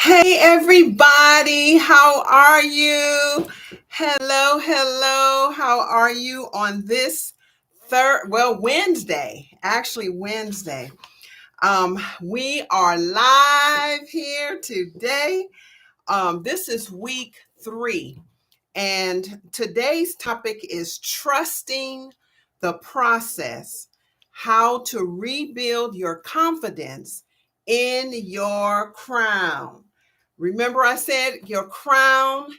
Hey everybody, how are you? Hello, hello. How are you on this Wednesday? Actually, Wednesday. We are live here today. This is week 3, and today's topic is trusting the process, how to rebuild your confidence in your crown. Remember, I said your crown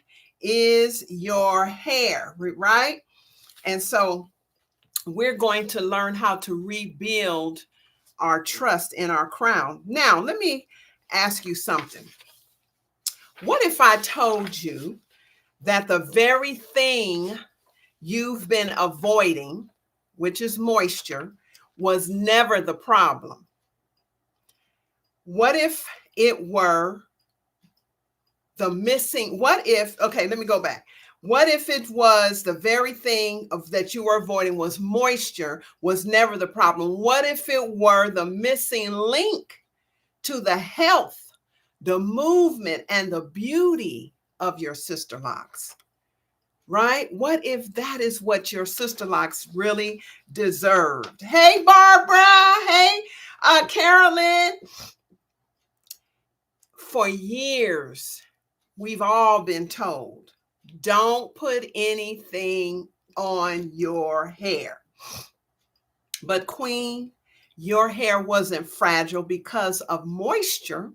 is your hair, right? And so we're going to learn how to rebuild our trust in our crown. Now, let me ask you something. What if I told you that the very thing you've been avoiding, which is moisture, was never the problem? What if it were okay, let me go back. What if it was the very thing that you were avoiding was moisture, was never the problem? What if it were the missing link to the health, the movement, and the beauty of your sister locks? Right? What if that is what your sister locks really deserved? Hey, Barbara. Hey, Carolyn. For years, we've all been told, don't put anything on your hair. But Queen, your hair wasn't fragile because of moisture.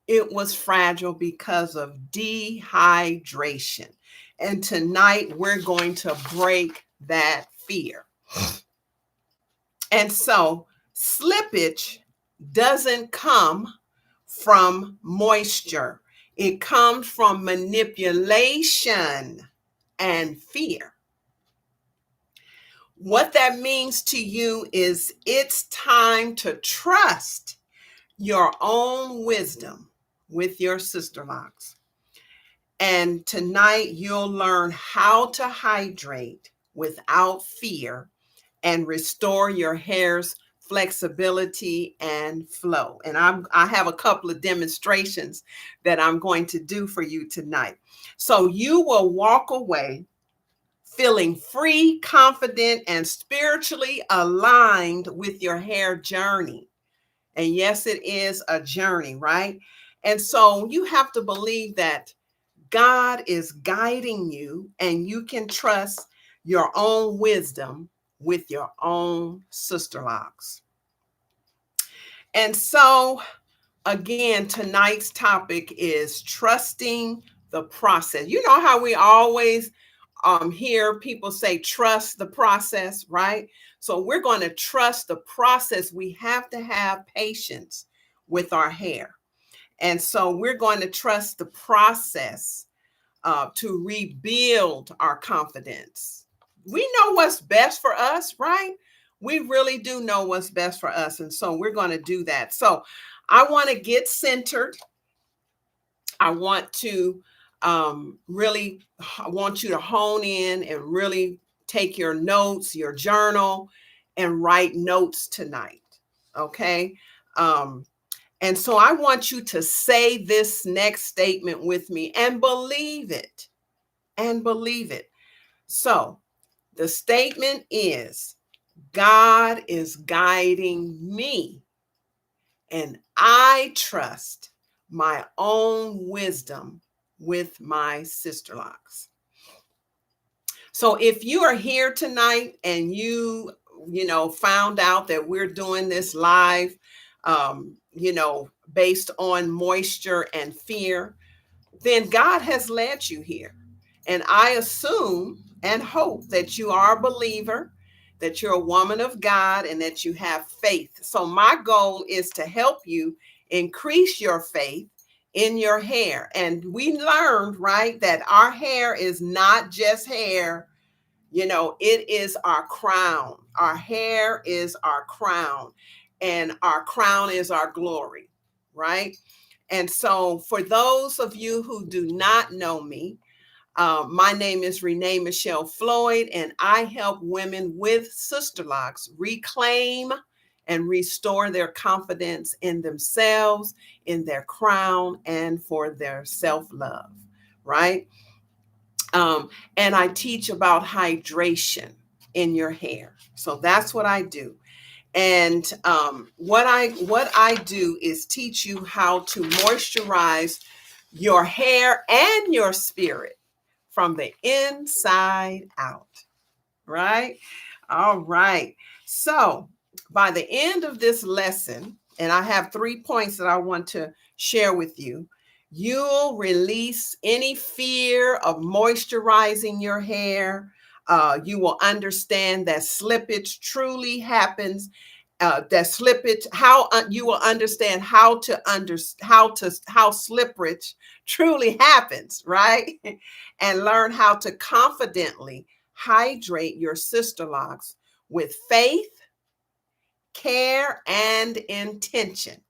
It was fragile because of dehydration. And tonight we're going to break that fear. And so slippage doesn't come from moisture. It comes from manipulation and fear. What that means to you is it's time to trust your own wisdom with your sister locks. And tonight you'll learn how to hydrate without fear and restore your hair's flexibility and flow. And I have a couple of demonstrations that I'm going to do for you tonight. So you will walk away feeling free, confident, and spiritually aligned with your hair journey. And yes, it is a journey, right? And so you have to believe that God is guiding you and you can trust your own wisdom with your own sister locks. And so, again, tonight's topic is trusting the process. You know how we always hear people say, trust the process, right? So we're going to trust the process. We have to have patience with our hair. And so we're going to trust the process to rebuild our confidence. We know what's best for us, right? We really do know what's best for us. And so we're going to do that. So I want to get centered. I want to I want you to hone in and really take your notes, your journal, and write notes tonight. Okay. And so I want you to say this next statement with me and believe it. And believe it. So the statement is, God is guiding me, and I trust my own wisdom with my sister locks. So if you are here tonight and you found out that we're doing this live, based on moisture and fear, then God has led you here. And I assume and hope that you are a believer, that you're a woman of God, and that you have faith. So my goal is to help you increase your faith in your hair. And we learned, right, that our hair is not just hair. It is our crown. Our hair is our crown, and our crown is our glory, right? And so for those of you who do not know me, my name is Rene Michelle Floyd, and I help women with sister locks reclaim and restore their confidence in themselves, in their crown, and for their self-love, right? And I teach about hydration in your hair. So that's what I do. And what I do is teach you how to moisturize your hair and your spirit from the inside out, right? All right. So by the end of this lesson, and I have 3 points that I want to share with you, you'll release any fear of moisturizing your hair. You will understand that slippage truly happens. That slippage, how you will understand how slippage truly happens, right? And learn how to confidently hydrate your sister locks with faith, care, and intention.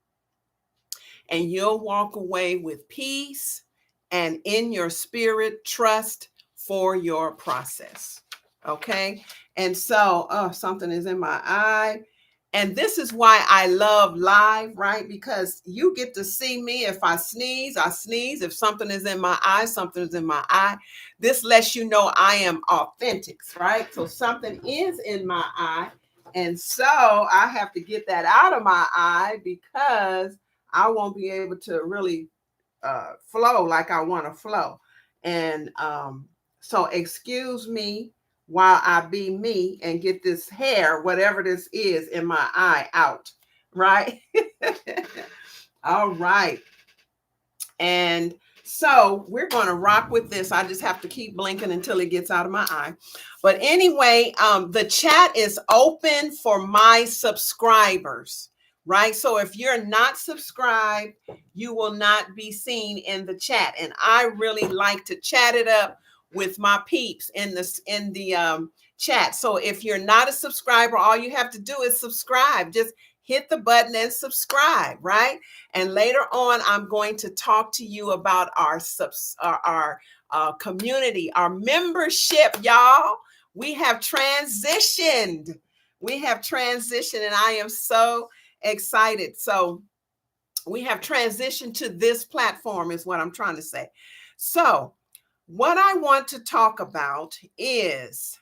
And you'll walk away with peace and in your spirit, trust for your process. Okay. And so, oh, something is in my eye. And this is why I love live, right? Because you get to see me. If I sneeze, I sneeze. If something is in my eye, something is in my eye. This lets you know I am authentic, right? So something is in my eye. And so I have to get that out of my eye because I won't be able to really flow like I want to flow. And so excuse me while I be me and get this hair, whatever this is, in my eye out, right? All right. And so we're going to rock with this. I just have to keep blinking until it gets out of my eye. But anyway, the chat is open for my subscribers, right? So if you're not subscribed, you will not be seen in the chat. And I really like to chat it up with my peeps in the chat. So if you're not a subscriber, all you have to do is subscribe. Just hit the button and subscribe, right? And later on, I'm going to talk to you about our community, our membership, y'all. We have transitioned. We have transitioned, and I am so excited. So we have transitioned to this platform is what I'm trying to say. So what I want to talk about is,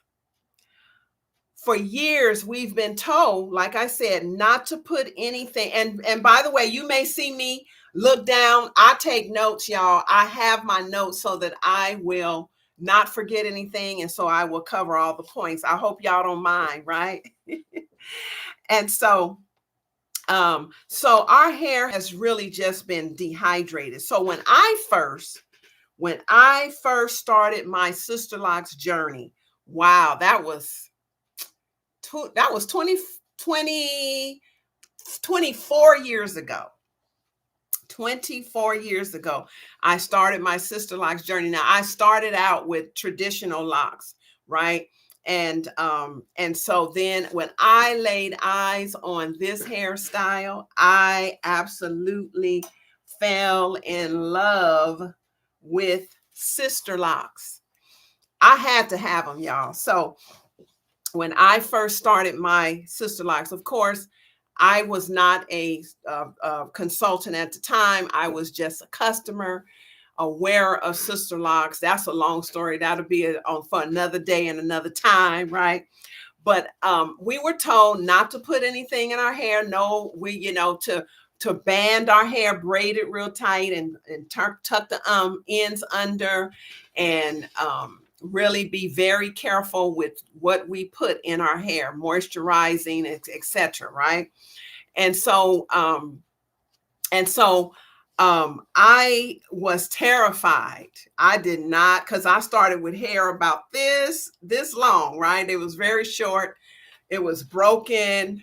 for years, we've been told, like I said, not to put anything. And by the way, you may see me look down. I take notes, y'all. I have my notes so that I will not forget anything. And so I will cover all the points. I hope y'all don't mind, right? And so our hair has really just been dehydrated. So when I first started my Sisterlocks journey, wow, that was 24 years ago. 24 years ago, I started my Sisterlocks journey. Now, I started out with traditional locks, right? And so then when I laid eyes on this hairstyle, I absolutely fell in love with Sisterlocks. I had to have them, y'all. So when I first started my Sisterlocks, of course, I was not a consultant at the time. I was just a customer, aware of Sisterlocks. That's a long story. That'll be for another day and another time, right? But we were told not to put anything in our hair. No, to band our hair, braid it real tight, and tuck the ends under, and really be very careful with what we put in our hair, moisturizing, etc. Right? And so I was terrified. I did not, because I started with hair about this long, right? It was very short. It was broken.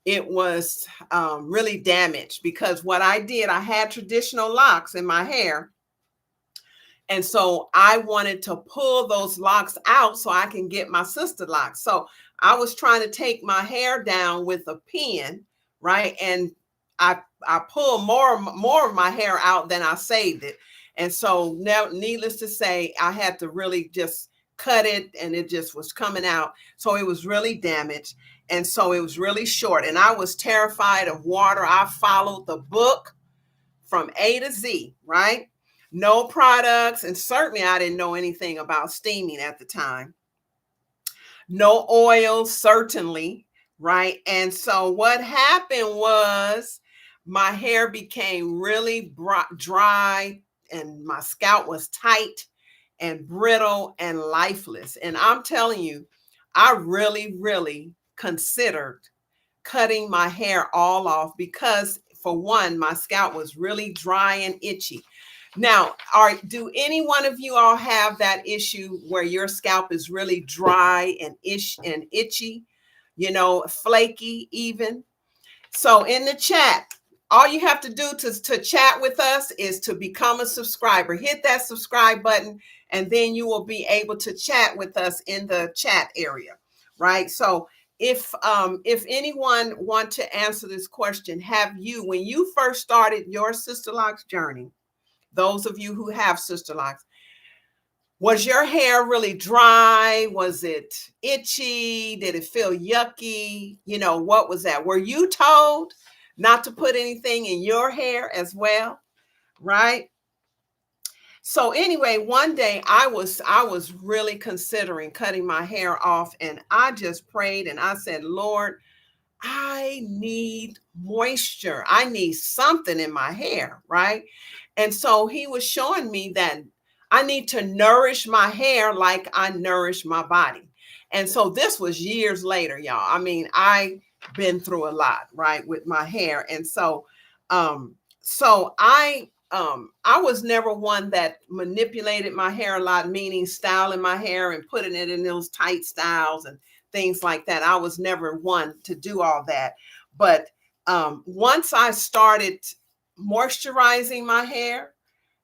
It was really damaged, because what I did, I had traditional locks in my hair. And so I wanted to pull those locks out so I can get my Sisterlocks. So I was trying to take my hair down with a pin, right? And I pulled more of my hair out than I saved it. And so now, needless to say, I had to really just cut it and it just was coming out. So it was really damaged. And so it was really short. And I was terrified of water. I followed the book from A to Z, right? No products. And certainly I didn't know anything about steaming at the time. No oil, certainly, right? And so what happened was my hair became really dry and my scalp was tight and brittle and lifeless. And I'm telling you, I really, really considered cutting my hair all off because, for one, my scalp was really dry and itchy. Now, do any one of you all have that issue where your scalp is really dry and itchy, flaky even? So in the chat, all you have to do to chat with us is to become a subscriber. Hit that subscribe button, and then you will be able to chat with us in the chat area, right? So if anyone want to answer this question, when you first started your Sisterlocks journey, those of you who have Sisterlocks, was your hair really dry? Was it itchy? Did it feel yucky? What was that? Were you told not to put anything in your hair as well? Right? So anyway, one day I was really considering cutting my hair off, and I just prayed and I said, Lord, I need moisture. I need something in my hair, right? And so he was showing me that I need to nourish my hair like I nourish my body. And so this was years later, y'all. I mean, I've been through a lot, right, with my hair. And so I was never one that manipulated my hair a lot, meaning styling my hair and putting it in those tight styles and things like that. I was never one to do all that. But once I started moisturizing my hair,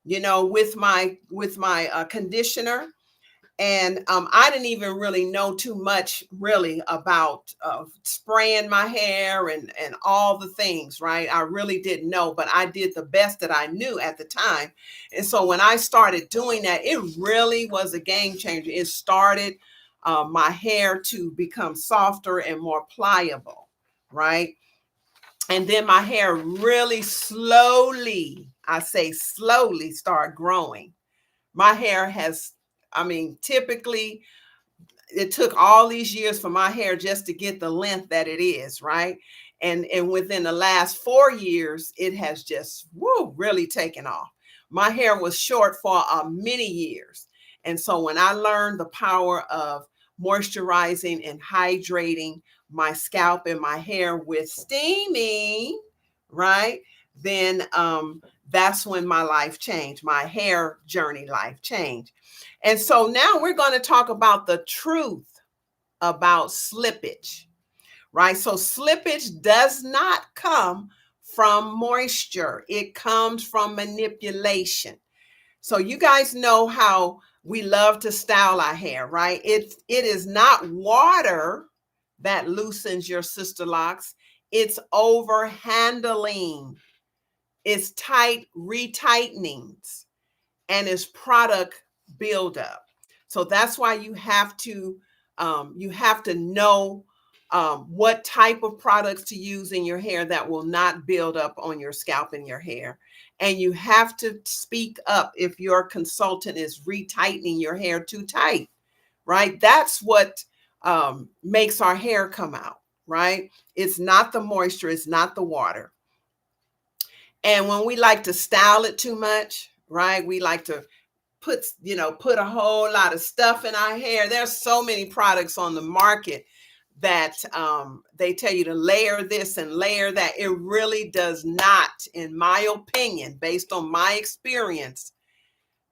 with my conditioner, and I didn't even really know too much really about spraying my hair and all the things, right? I really didn't know, but I did the best that I knew at the time. And so when I started doing that, it really was a game changer. It started my hair to become softer and more pliable, right? And then my hair really slowly, I say slowly, start growing. My hair typically it took all these years for my hair just to get the length that it is, right? And within the last 4 years, it has just really taken off. My hair was short for many years. And so when I learned the power of moisturizing and hydrating my scalp and my hair with steaming, right? Then that's when my life changed. My hair journey life changed. And so now we're going to talk about the truth about slippage, right? So slippage does not come from moisture. It comes from manipulation. So you guys know how we love to style our hair, right? It is not water that loosens your Sisterlocks. It's over handling. It's tight retightnings, and it's product buildup. So that's why you have to know what type of products to use in your hair that will not build up on your scalp and your hair. And you have to speak up if your consultant is retightening your hair too tight, right? That's what makes our hair come out, right? It's not the moisture, it's not the water. And when we like to style it too much, right? We like to put a whole lot of stuff in our hair. There's so many products on the market that they tell you to layer this and layer that. It really does not, in my opinion, based on my experience,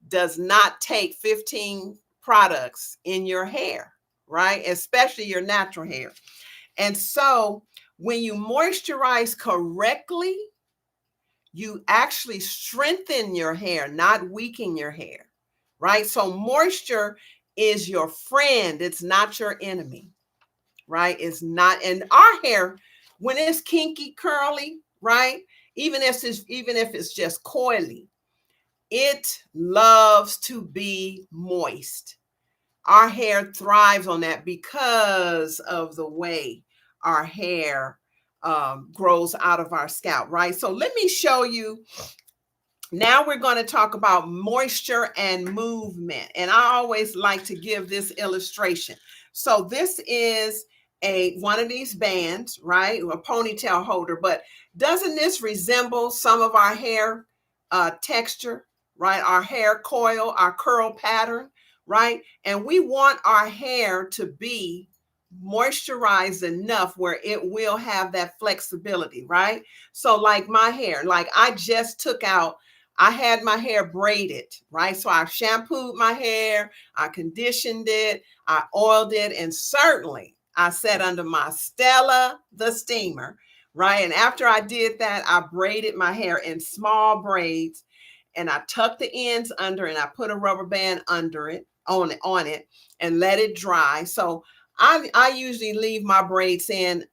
does not take 15 products in your hair, right? Especially your natural hair. And so when you moisturize correctly, you actually strengthen your hair, not weaken your hair, right? So moisture is your friend. It's not your enemy, right? It's not. And our hair, when it's kinky, curly, right? Even if it's just coily, it loves to be moist. our hair thrives on that because of the way our hair grows out of our scalp, right? So let me show you. Now we're going to talk about moisture and movement. And I always like to give this illustration. So this is a one of these bands, right? A ponytail holder, but doesn't this resemble some of our hair texture, right? Our hair coil, our curl pattern, right? And we want our hair to be moisturized enough where it will have that flexibility, right? So like my hair, like I just took out, I had my hair braided, right? So I shampooed my hair, I conditioned it, I oiled it, and certainly I sat under my Stella, the steamer, right? And after I did that, I braided my hair in small braids and I tucked the ends under and I put a rubber band under it, on it, and let it dry. So I usually leave my braids in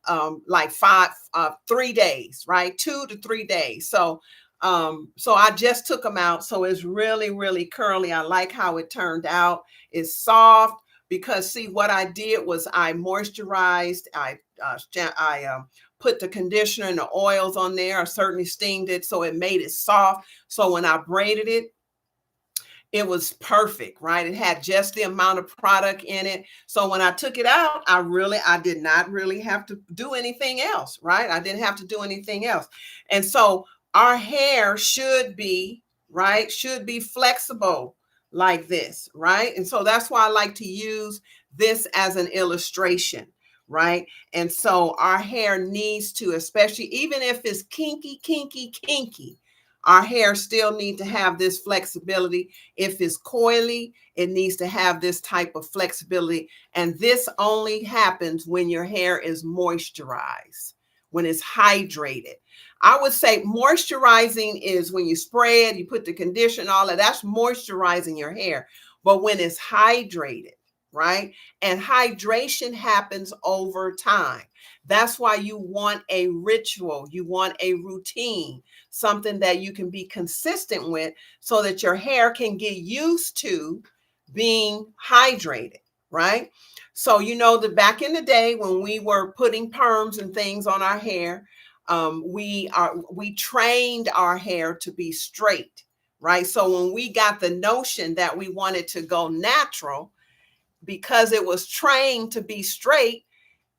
like 3 days, right? 2 to 3 days. So I just took them out. So it's really, really curly. I like how it turned out. It's soft because see what I did was I moisturized. I put the conditioner and the oils on there. I certainly steamed it, so it made it soft. So when I braided it, it was perfect, right? It had just the amount of product in it. So when I took it out, I did not really have to do anything else, right? I didn't have to do anything else. And so our hair should be, right? Should be flexible like this, right? And so that's why I like to use this as an illustration, right? And so our hair needs to, especially even if it's kinky, kinky, kinky, our hair still need to have this flexibility. If it's coily, it needs to have this type of flexibility. And this only happens when your hair is moisturized, when it's hydrated. I would say moisturizing is when you spray it, you put the conditioner, all of that's moisturizing your hair. But when it's hydrated, right? And hydration happens over time. That's why you want a ritual, you want a routine, something that you can be consistent with so that your hair can get used to being hydrated, right? So, you know, that back in the day when we were putting perms and things on our hair, we trained our hair to be straight, right? So when we got the notion that we wanted to go natural, because it was trained to be straight,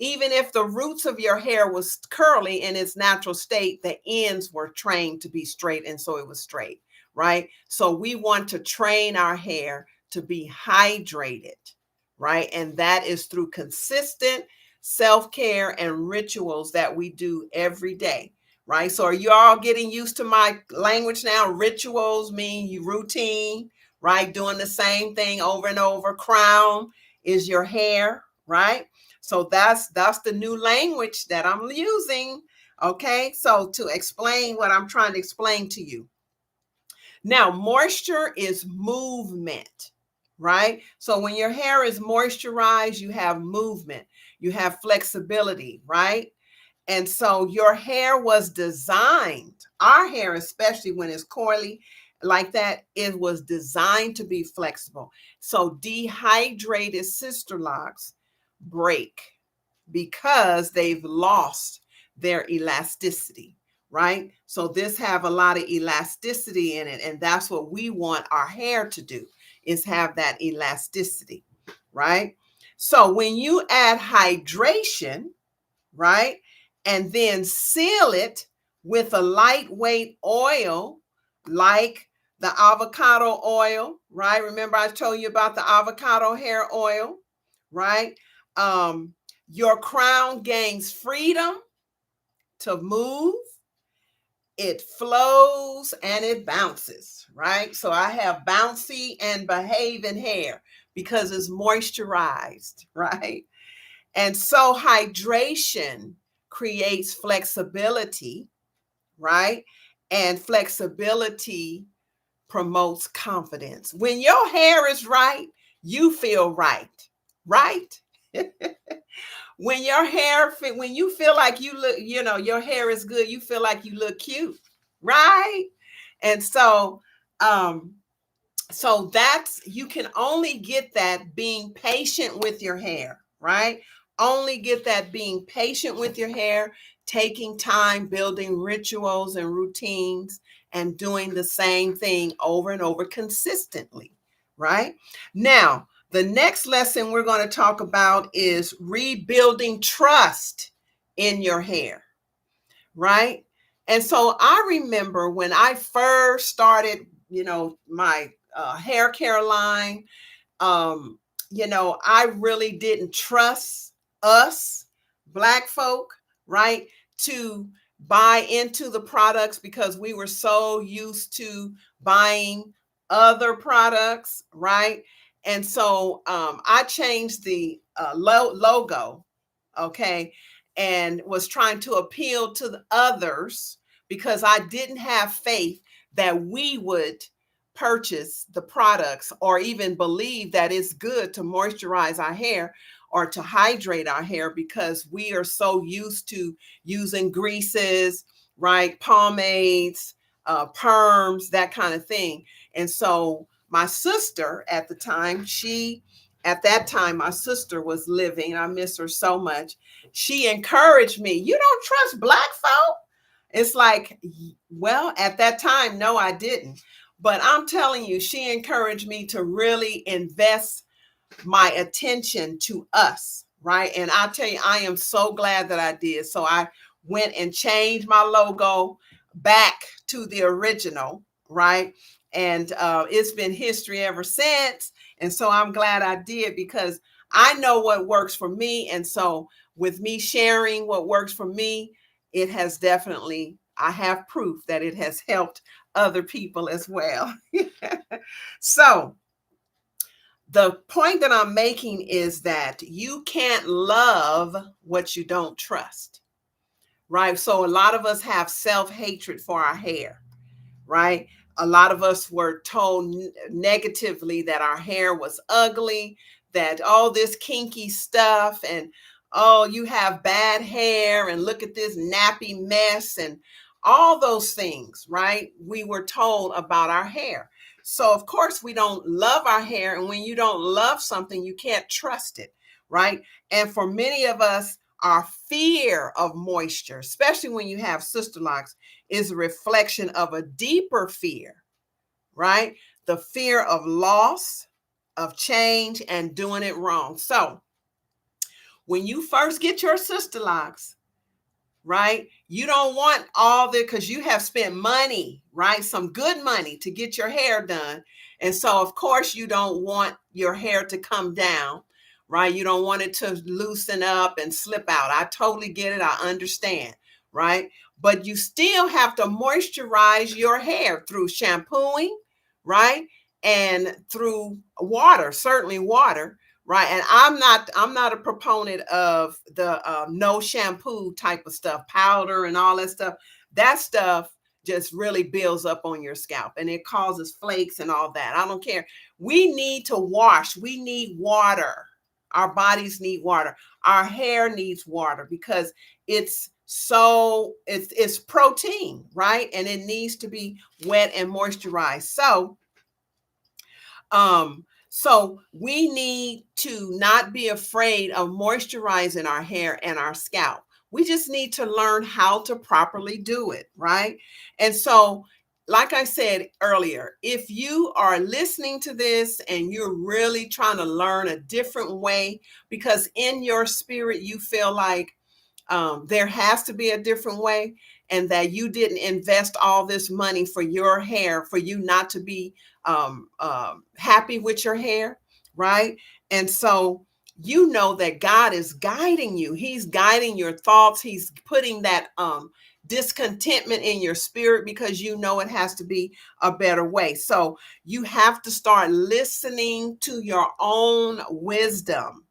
even if the roots of your hair was curly in its natural state, the ends were trained to be straight, and so it was straight, right? So we want to train our hair to be hydrated, right? And that is through consistent self-care and rituals that we do every day, right? So are you all getting used to my language now? Rituals mean you routine, right? Doing the same thing over and over. Crown is your hair, right? So that's the new language that I'm using. Okay, so to explain what I'm trying to explain to you. Now, moisture is movement, right? So when your hair is moisturized, you have movement, you have flexibility, right? And so your hair was designed, our hair, especially when it's coily like that, it was designed to be flexible. So dehydrated sister locks break because they've lost their elasticity, right? So this have a lot of elasticity in it, and that's what we want our hair to do, is have that elasticity, right? So when you add hydration, right, and then seal it with a lightweight oil like the avocado oil, right? Remember I told you about the avocado hair oil, right? Um, your crown gains freedom to move, it flows, and it bounces, right? So I have bouncy and behaving hair because it's moisturized, right? And so hydration creates flexibility, right? And flexibility promotes confidence. When your hair is right, you feel right, right? When your hair, when you feel like you look, you know, your hair is good, you feel like you look cute, right? And so, um, So that's, you can only get that being patient with your hair, right? Only get that being patient with your hair, taking time, building rituals and routines, and doing the same thing over and over consistently, right? Now, the next lesson we're going to talk about is rebuilding trust in your hair, right? And so I remember when I first started, my hair care line, um, I really didn't trust us Black folk, right, to buy into the products because we were so used to buying other products, right? And so I changed the logo, okay, and was trying to appeal to the others because I didn't have faith that we would purchase the products or even believe that it's good to moisturize our hair or to hydrate our hair because we are so used to using greases, right? Pomades, perms, that kind of thing. And so my sister at the time, at that time, my sister was living. I miss her so much. She encouraged me. You don't trust Black folk? It's like, well, at that time, no, I didn't. But I'm telling you, she encouraged me to really invest my attention to us, right? And I'll tell you, I am so glad that I did. So I went and changed my logo back to the original, right? And it's been history ever since. And so I'm glad I did because I know what works for me. And so with me sharing what works for me, it has definitely, I have proof that it has helped other people as well. So the point that I'm making is that you can't love what you don't trust, right? So a lot of us have self-hatred for our hair, right? A lot of us were told negatively that our hair was ugly, that all this kinky stuff, and oh, you have bad hair, and look at this nappy mess, and all those things, right? We were told about our hair. So, of course, we don't love our hair. And when you don't love something, you can't trust it, right? And for many of us, our fear of moisture, especially when you have sister locks, is a reflection of a deeper fear, right? The fear of loss, of change, and doing it wrong. So when you first get your sister locks, right, you don't want all the, because you have spent money, right? Some good money to get your hair done. And so, of course, you don't want your hair to come down, right? You don't want it to loosen up and slip out. I totally get it. I understand, right? But you still have to moisturize your hair through shampooing, right? And through water, certainly water, right? And I'm not a proponent of the no shampoo type of stuff, powder and all that stuff. That stuff just really builds up on your scalp and it causes flakes and all that. I don't care. We need to wash. We need water. Our bodies need water. Our hair needs water because it's protein, right? And it needs to be wet and moisturized. So we need to not be afraid of moisturizing our hair and our scalp. We just need to learn how to properly do it, right? And so, like I said earlier, if you are listening to this and you're really trying to learn a different way, because in your spirit you feel like there has to be a different way, and that you didn't invest all this money for your hair for you not to be happy with your hair, right? And so you know that God is guiding you. He's guiding your thoughts. He's putting that discontentment in your spirit because you know it has to be a better way. So you have to start listening to your own wisdom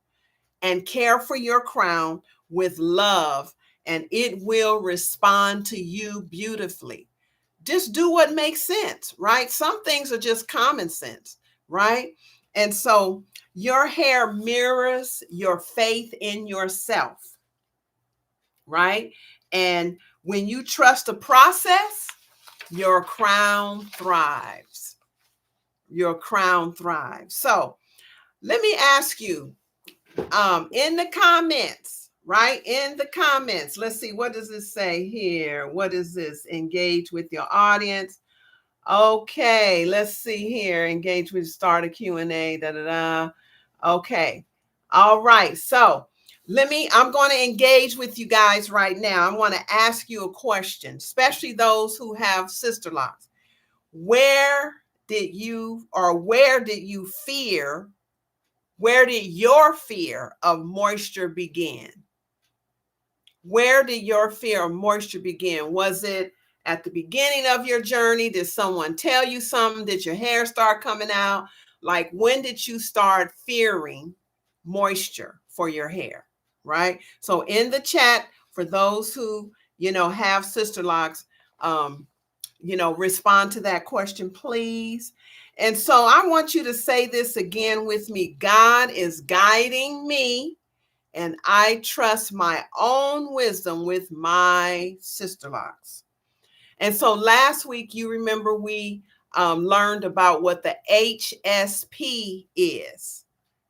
and care for your crown with love, and it will respond to you beautifully. Just do what makes sense, right? Some things are just common sense, right? And so your hair mirrors your faith in yourself, right? And when you trust the process, your crown thrives, your crown thrives. So let me ask you, in the comments, right? In the comments, let's see, what does this say here? What is this? Engage with your audience. Okay, let's see here. Engage with, start a Q&A, da da da. Okay. All right. So I'm going to engage with you guys right now. I want to ask you a question, especially those who have Sisterlocks. Where did your fear of moisture begin? Where did your fear of moisture begin? Was it at the beginning of your journey? Did someone tell you something? Did your hair start coming out? Like, when did you start fearing moisture for your hair? Right? So in the chat, for those who, have Sisterlocks, respond to that question, please. And so I want you to say this again with me. God is guiding me, and I trust my own wisdom with my Sisterlocks. And so last week, you remember we learned about what the HSP is,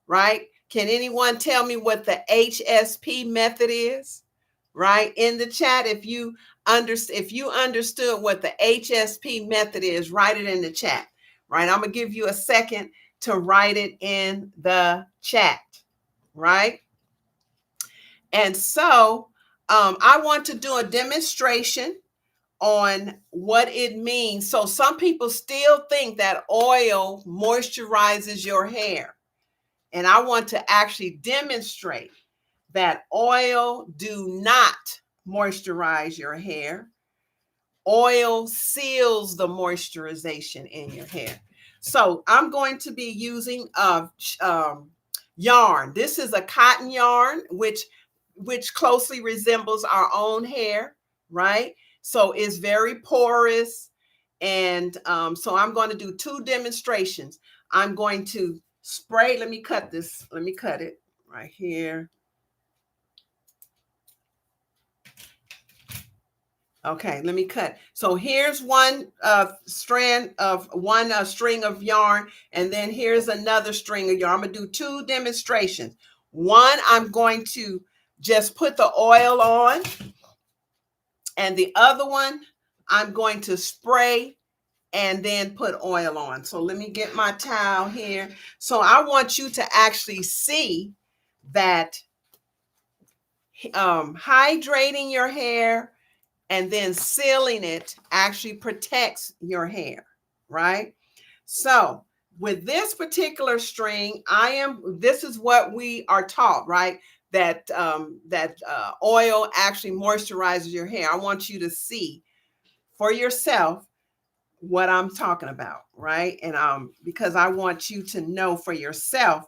right? Can anyone tell me what the HSP method is? Right in the chat, if you understood what the HSP method is, write it in the chat. Right, I'm gonna give you a second to write it in the chat. Right. And so I want to do a demonstration on what it means. So some people still think that oil moisturizes your hair. And I want to actually demonstrate that oil do not moisturize your hair. Oil seals the moisturization in your hair. So I'm going to be using yarn. This is a cotton yarn, which closely resembles our own hair, right? So it's very porous. And so I'm going to do two demonstrations. I'm going to spray. Let me cut this. Let me cut it right here. Okay, let me cut. So here's one string of yarn, and then here's another string of yarn. I'm gonna do two demonstrations. One, I'm going to just put the oil on, and the other one, I'm going to spray and then put oil on. So let me get my towel here. So I want you to actually see that hydrating your hair and then sealing it actually protects your hair, right? So with this particular string, this is what we are taught, right? That oil actually moisturizes your hair. I want you to see for yourself what I'm talking about, right? And because I want you to know for yourself,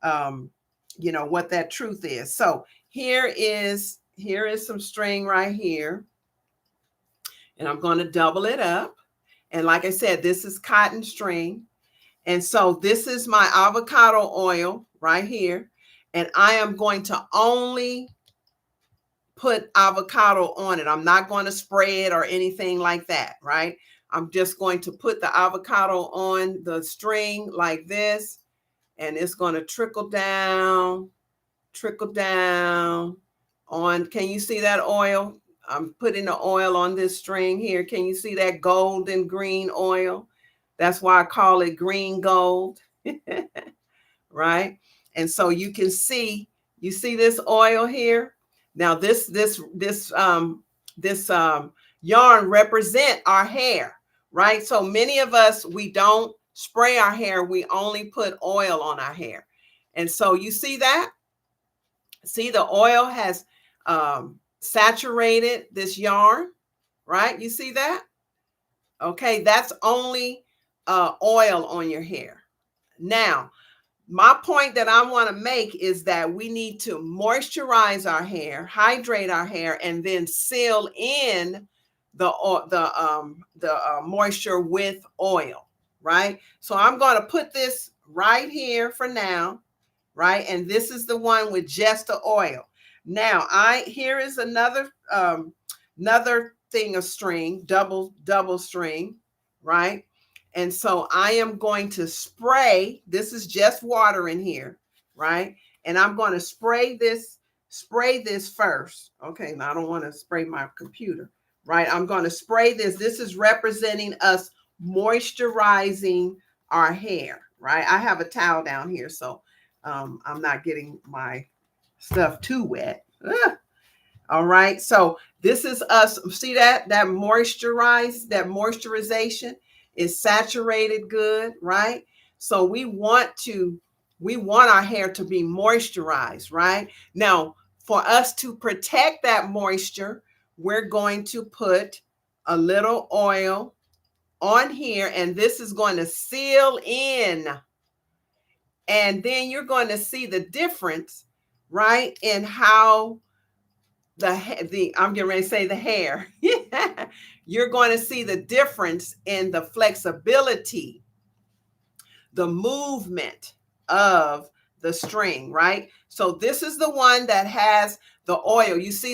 what that truth is. So here is some string right here. And I'm going to double it up. And like I said, this is cotton string. And so this is my avocado oil right here. And I am going to only put avocado on it. I'm not going to spray it or anything like that, right? I'm just going to put the avocado on the string like this. And it's going to trickle down on. Can you see that oil? I'm putting the oil on this string here. Can you see that golden green oil? That's why I call it green gold, right? And so you can see, you see this oil here. Now this yarn represent our hair, right? So many of us, we don't spray our hair. We only put oil on our hair. And so you see that? See, the oil has saturated this yarn, right? You see that? Okay, that's only oil on your hair. Now, my point that I want to make is that we need to moisturize our hair, hydrate our hair, and then seal in the moisture with oil, right? So I'm going to put this right here for now, right? And this is the one with just the oil. Now, here is another thing of string, double string, right? And so I am going to spray. This is just water in here, right? And I'm going to spray this first. Okay, now I don't want to spray my computer, right? I'm going to spray this. This is representing us moisturizing our hair, right? I have a towel down here, so I'm not getting my stuff too wet. Ugh. All right, so this is us. See that moisturization is saturated good, right? So we want our hair to be moisturized, right? Now, for us to protect that moisture, we're going to put a little oil on here, and this is going to seal in. And then you're going to see the difference, right, in how I'm getting ready to say the hair. You're going to see the difference in the flexibility, the movement of the string, right? So this is the one that has the oil. You see